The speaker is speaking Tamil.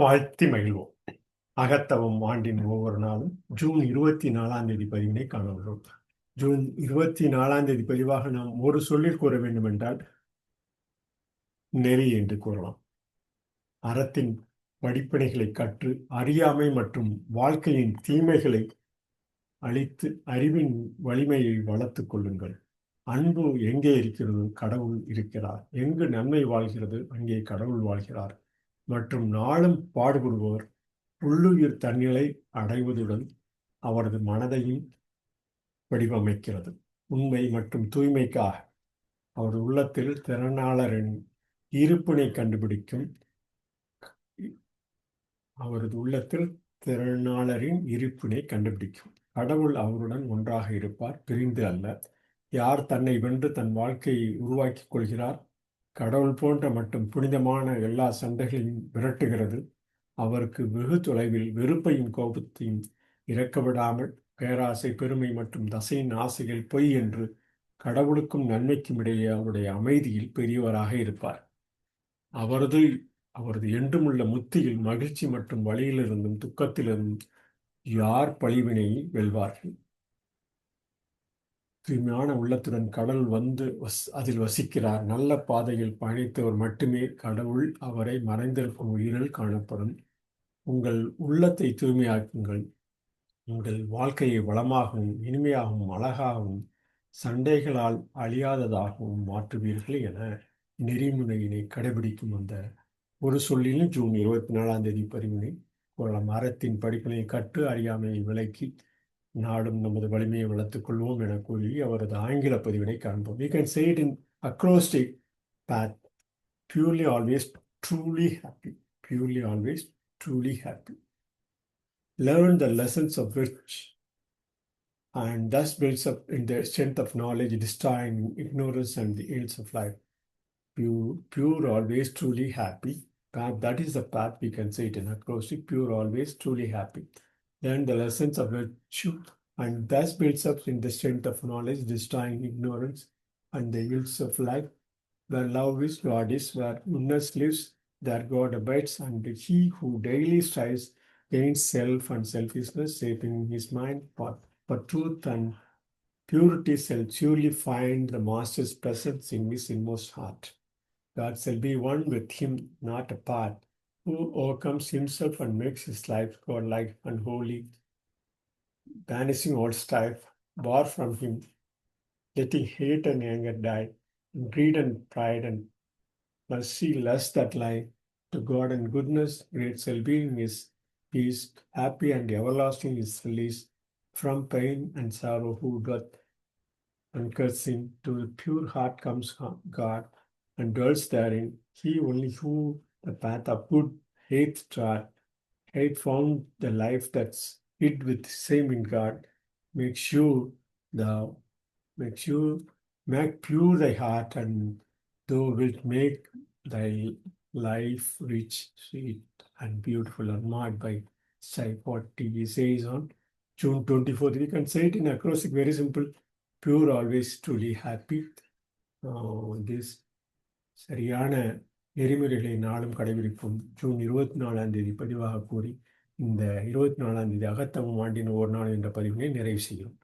வாழ்த்தி மகிழ்வோம். அகத்தவம் ஆண்டின் ஒவ்வொரு நாளும் ஜூன் 24 பதிவினை காண உள்ளோம். ஜூன் 24 பதிவாக நாம் ஒரு சொல்லில் கூற வேண்டும் என்றால் நெறி என்று கூறலாம். அறத்தின் படிப்பினைகளை கற்று அறியாமை மற்றும் வாழ்க்கையின் தீமைகளை அழித்து அறிவின் வலிமையை வளர்த்துக் கொள்ளுங்கள். அன்பு எங்கே இருக்கிறது, கடவுள் இருக்கிறார். எங்கு நன்மை வாழ்கிறது, அங்கே கடவுள் வாழ்கிறார். மற்றும் நாளும் பாடுபடுவோர் உள்ளுயிர் தன்னிலை அடைவதுடன் அவரது மனதையும் வடிவமைக்கிறது. உண்மை மற்றும் தூய்மைக்காக அவரது உள்ளத்தில் திறனாளரின் இருப்பினை கண்டுபிடிக்கும். அவரது உள்ளத்தில் திறனாளரின் இருப்பினை கண்டுபிடிக்கும். கடவுள் அவருடன் ஒன்றாக இருப்பார், பிரிந்து அல்ல. யார் தன்னை வென்று தன் வாழ்க்கையை உருவாக்கிக் கொள்கிறார், கடவுள் போன்ற மற்றும் புனிதமான எல்லா சண்டைகளையும் விரட்டுகிறது. அவருக்கு வெகு தொலைவில் வெறுப்பையும் கோபத்தையும் இறக்கவிடாமல் பேராசை, பெருமை மற்றும் தசையின் ஆசைகள் பொய் என்று கடவுளுக்கும் நன்மைக்கும் இடையே அவருடைய அமைதியில் பெரியவராக இருப்பார். அவரது என்றுமுள்ள முத்தியில் மகிழ்ச்சி மற்றும் வழியிலிருந்தும் துக்கத்திலிருந்தும் யார் பழிவினையை வெல்வார்கள். தூய்மையான உள்ளத்துடன் கடவுள் வந்து அதில் வசிக்கிறார். நல்ல பாதையில் பயணித்தவர் மட்டுமே கடவுள் அவரை மறைந்திருக்கும் உயிரில் காணப்படும். உங்கள் உள்ளத்தை தூய்மையாக்குங்கள். உங்கள் வாழ்க்கையை வளமாகவும் இனிமையாகவும் அழகாகவும் சண்டைகளால் அழியாததாகவும் மாற்றுவீர்கள் என நெறிமுறையினை கடைபிடிக்கும் அந்த ஒரு சொல்லிலும் ஜூன் 24 பதிவினை கூறலாம். அறத்தின் படிப்பினை கற்று அறியாமையை விலக்கி நாடும் நமது வலிமையை வளர்த்துக் கொள்வோம் என கூறி அவரது ஆங்கில பதிவினை காண்போம். We can say it in acrostic path. Purely always truly happy. Purely always truly happy. Learn the lessons of which and thus builds up in the strength of knowledge, destroying ignorance and the ills of life. Pure always truly happy. That is the path, we can say it in acrostic. Pure always truly happy. Learn the lessons of virtue and thus builds up in the strength of knowledge, destroying ignorance and the ills of life. Where love is, God is. Where goodness lives, there God abides. And he who daily strives gains self and selfishness, shaping his mind for truth and purity shall surely find the Master's presence in his inmost heart. God shall be one with him, not apart. Who overcomes himself and makes his life godlike and holy, banishing all strife, bar from him, letting hate and anger die, and greed and pride and mercy, lust that lie. To God and goodness, great shall be his peace, happy and everlasting is release from pain and sorrow. Who doth conquers sin, to the pure heart comes God and dwells therein. He only who the path of good hath trod, hath found the life that's hid with same in God. Make pure thy heart, and thou wilt make thy life rich, sweet, and beautiful, unmarred by strife. What he says on June 24th. We can say it in acrostic, very simple. Pure always truly happy. This சரியான நெறிமுறைகளை நாளும் கடைபிடிப்போம். ஜூன் 24 பதிவாக கூறி இந்த 24 அகத்தவம் ஆண்டின் ஒரு நாள் என்ற பதிவினை நிறைவு செய்கிறோம்.